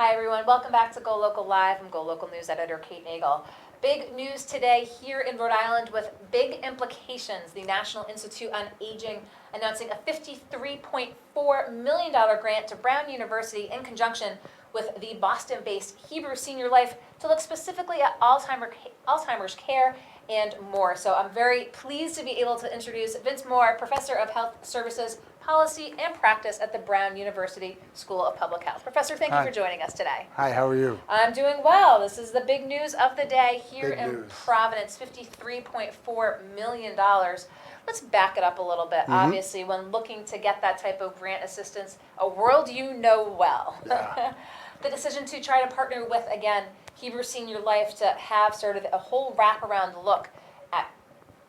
Hi everyone, welcome back to Go Local Live. I'm Go Local News editor Kate Nagel. Big news today here in Rhode Island with big implications. The National Institute on Aging announcing a $53.4 million grant to Brown University in conjunction with the Boston-based Hebrew Senior Life to look specifically at Alzheimer's care and more. So I'm very pleased to be able to introduce Vince Moore, Professor of Health Services, Policy and Practice at the Brown University School of Public Health. Professor, thank you for joining us today. Hi, how are you? I'm doing well. This is the big news of the day here Big in news. Providence, $53.4 million. Let's back it up a little bit. Obviously, when looking to get that type of grant assistance, a world you know well. Yeah. The decision to try to partner with, again, Hebrew Senior Life to have sort of a whole wraparound look at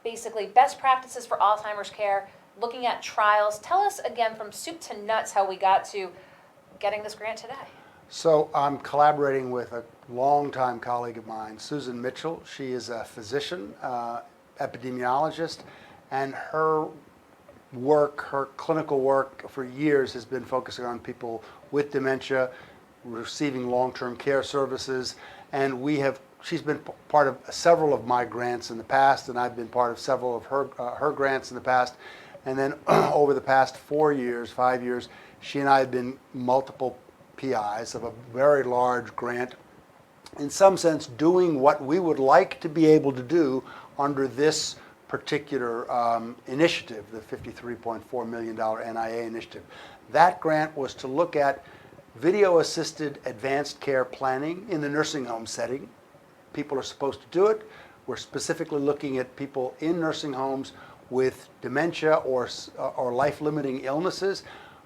basically best practices for Alzheimer's care, looking at trials. Tell us again from soup to nuts how we got to getting this grant today. So I'm collaborating with a longtime colleague of mine, Susan Mitchell. She is a physician, epidemiologist, and her work, her clinical work for years has been focusing on people with dementia, receiving long-term care services, and she's been part of several of my grants in the past, and I've been part of several of her grants in the past. And then over the past 5 years, she and I have been multiple PIs of a very large grant, in some sense doing what we would like to be able to do under this particular initiative, the $53.4 million NIA initiative. That grant was to look at video-assisted advanced care planning in the nursing home setting. People are supposed to do it. We're specifically looking at people in nursing homes with dementia or life-limiting illnesses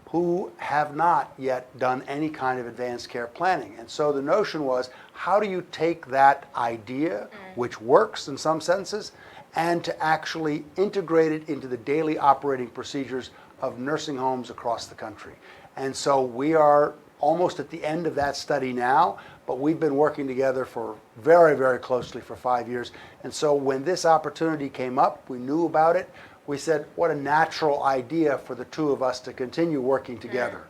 who have not yet done any kind of advanced care planning. And so the notion was, how do you take that idea, which works in some senses, and to actually integrate it into the daily operating procedures of nursing homes across the country? And so we are almost at the end of that study now, but we've been working together for very, very closely for 5 years. And so when this opportunity came up, we knew about it. We said, what a natural idea for the two of us to continue working together.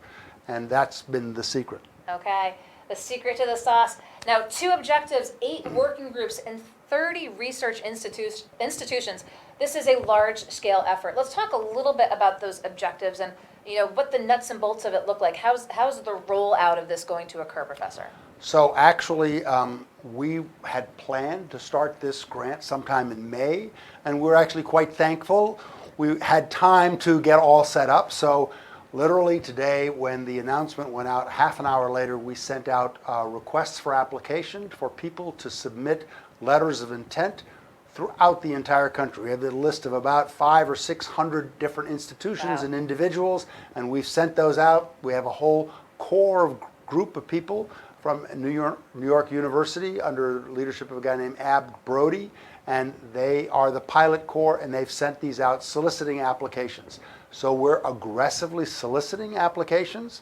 And that's been the secret. Okay, the secret to the sauce. Now, 2 objectives, 8 working groups, and 30 research institutions. This is a large-scale effort. Let's talk a little bit about those objectives and what the nuts and bolts of it look like. How's the rollout of this going to occur, Professor? So actually, we had planned to start this grant sometime in May, and we're actually quite thankful. We had time to get all set up. So literally today, when the announcement went out, half an hour later, we sent out requests for application for people to submit letters of intent throughout the entire country. We have a list of about 500 or 600 different institutions and individuals, and we've sent those out. We have a whole group of people from New York University under leadership of a guy named Ab Brody, and they are the pilot corps, and they've sent these out soliciting applications. So we're aggressively soliciting applications.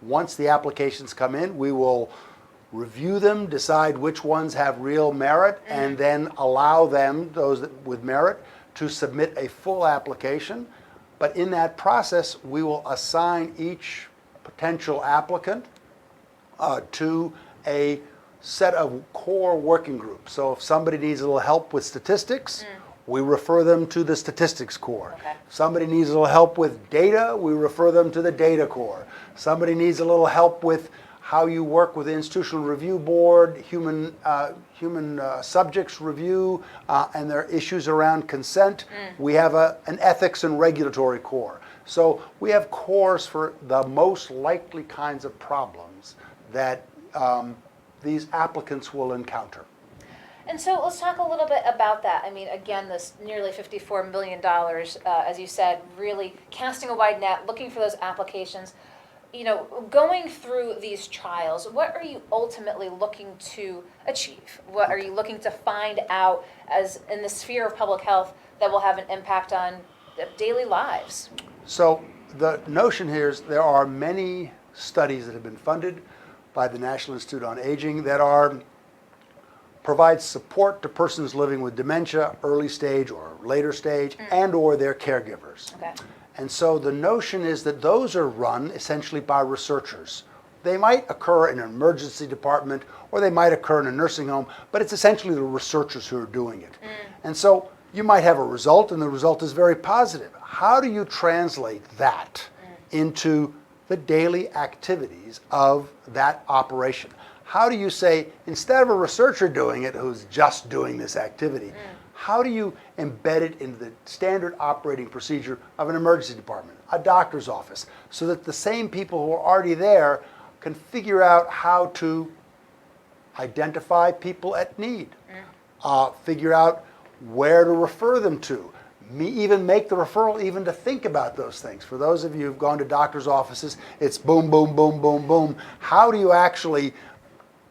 Once the applications come in, we will review them, decide which ones have real merit, and then allow them, those with merit, to submit a full application. But in that process, we will assign each potential applicant to a set of core working groups. So if somebody needs a little help with statistics, we refer them to the statistics core. Okay. If somebody needs a little help with data, we refer them to the data core. Somebody needs a little help with how you work with the Institutional Review Board, human subjects review, and their issues around consent. We have an ethics and regulatory core. So we have cores for the most likely kinds of problems that these applicants will encounter. And so let's talk a little bit about that. I mean, again, this nearly $54 million, as you said, really casting a wide net, looking for those applications. Going through these trials, what are you ultimately looking to achieve? What are you looking to find out as in the sphere of public health that will have an impact on daily lives? So the notion here is there are many studies that have been funded by the National Institute on Aging that provide support to persons living with dementia, early stage or later stage, and or their caregivers. Okay. And so the notion is that those are run essentially by researchers. They might occur in an emergency department or they might occur in a nursing home, but it's essentially the researchers who are doing it. And so you might have a result and the result is very positive. How do you translate that into the daily activities of that operation? How do you say, instead of a researcher doing it who's just doing this activity, how do you embed it into the standard operating procedure of an emergency department, a doctor's office, so that the same people who are already there can figure out how to identify people at need, figure out where to refer them to, even make the referral, even to think about those things. For those of you who've gone to doctor's offices, it's boom, boom, boom, boom, boom. How do you actually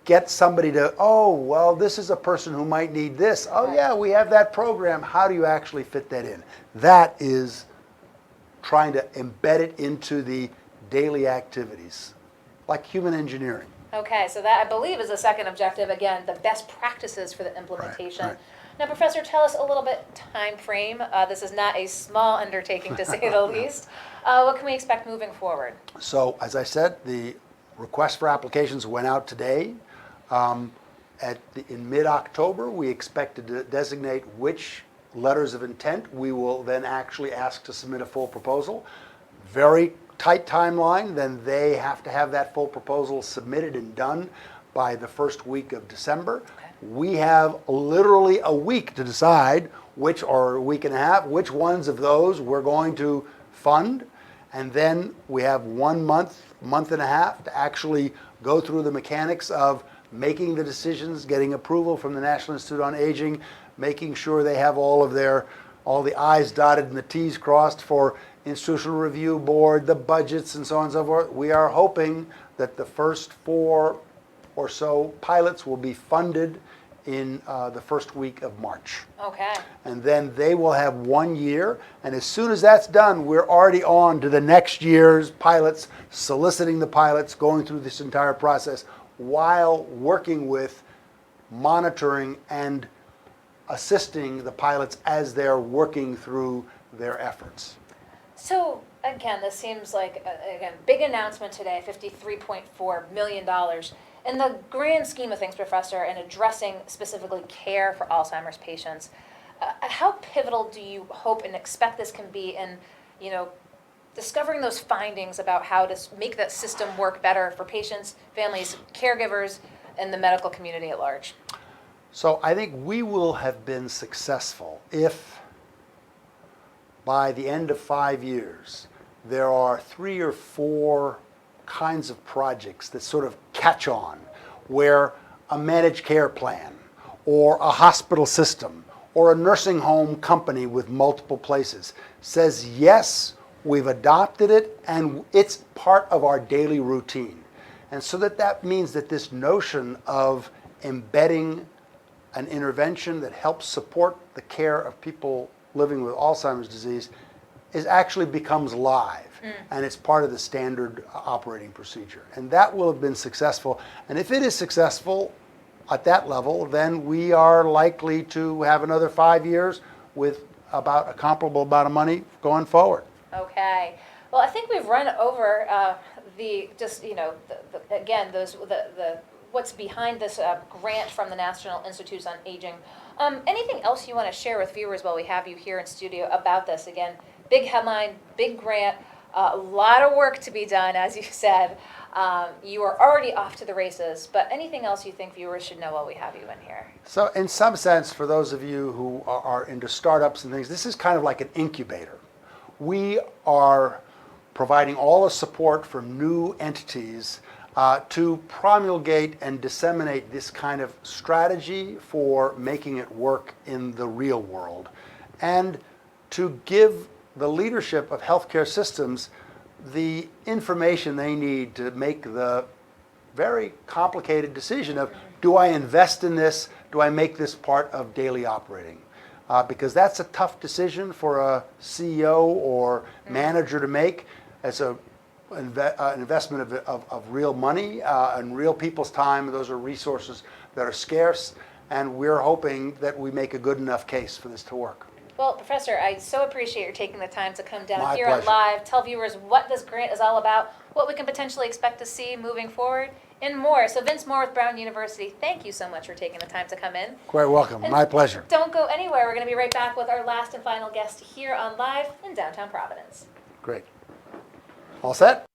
get somebody to, oh, well, this is a person who might need this. Oh, yeah, we have that program. How do you actually fit that in? That is trying to embed it into the daily activities, like human engineering. Okay, so that I believe is the second objective, again, the best practices for the implementation. Right. Now, Professor, tell us a little bit time frame. This is not a small undertaking, to say the least. What can we expect moving forward? So, as I said, the request for applications went out today. In mid-October, we expect to designate which letters of intent we will then actually ask to submit a full proposal. Very tight timeline, then they have to have that full proposal submitted and done by the first week of December. Okay. We have literally a week to decide which, or a week and a half, which ones of those we're going to fund. And then we have 1 month, month and a half to actually go through the mechanics of making the decisions, getting approval from the National Institute on Aging, making sure they have all the I's dotted and the T's crossed for Institutional Review Board, the budgets and so on and so forth. We are hoping that the first 4 or so pilots will be funded in the first week of March. Okay. And then they will have 1 year, and as soon as that's done, we're already on to the next year's pilots, soliciting the pilots, going through this entire process while working with monitoring and assisting the pilots as they're working through their efforts. So, again, this seems like, again, big announcement today, $53.4 million. In the grand scheme of things, Professor, in addressing specifically care for Alzheimer's patients, how pivotal do you hope and expect this can be in, discovering those findings about how to make that system work better for patients, families, caregivers, and the medical community at large? So I think we will have been successful if by the end of 5 years, there are 3 or 4 kinds of projects that sort of catch on, where a managed care plan or a hospital system or a nursing home company with multiple places says, yes, we've adopted it and it's part of our daily routine. And so that means that this notion of embedding an intervention that helps support the care of people living with Alzheimer's disease actually becomes live, and it's part of the standard operating procedure. And that will have been successful. And if it is successful at that level, then we are likely to have another 5 years with about a comparable amount of money going forward. Okay. Well, I think we've run over what's behind this grant from the National Institutes on Aging. Anything else you want to share with viewers while we have you here in studio about this? Again, big headline, big grant, a lot of work to be done, as you said. You are already off to the races, but anything else you think viewers should know while we have you in here? So in some sense, for those of you who are into startups and things, this is kind of like an incubator. We are providing all the support for new entities to promulgate and disseminate this kind of strategy for making it work in the real world, and to give the leadership of healthcare systems the information they need to make the very complicated decision of, do I invest in this? Do I make this part of daily operating? Because that's a tough decision for a CEO or manager to make. It's an investment of real money and real people's time. Those are resources that are scarce, and we're hoping that we make a good enough case for this to work. Well, Professor, I so appreciate your taking the time to come down My here on pleasure. live, tell viewers what this grant is all about, what we can potentially expect to see moving forward, and more. So Vince Moore with Brown University, thank you so much for taking the time to come in. Quite welcome. And My pleasure. Don't go anywhere. We're going to be right back with our last and final guest here on Live in downtown Providence. Great. All set?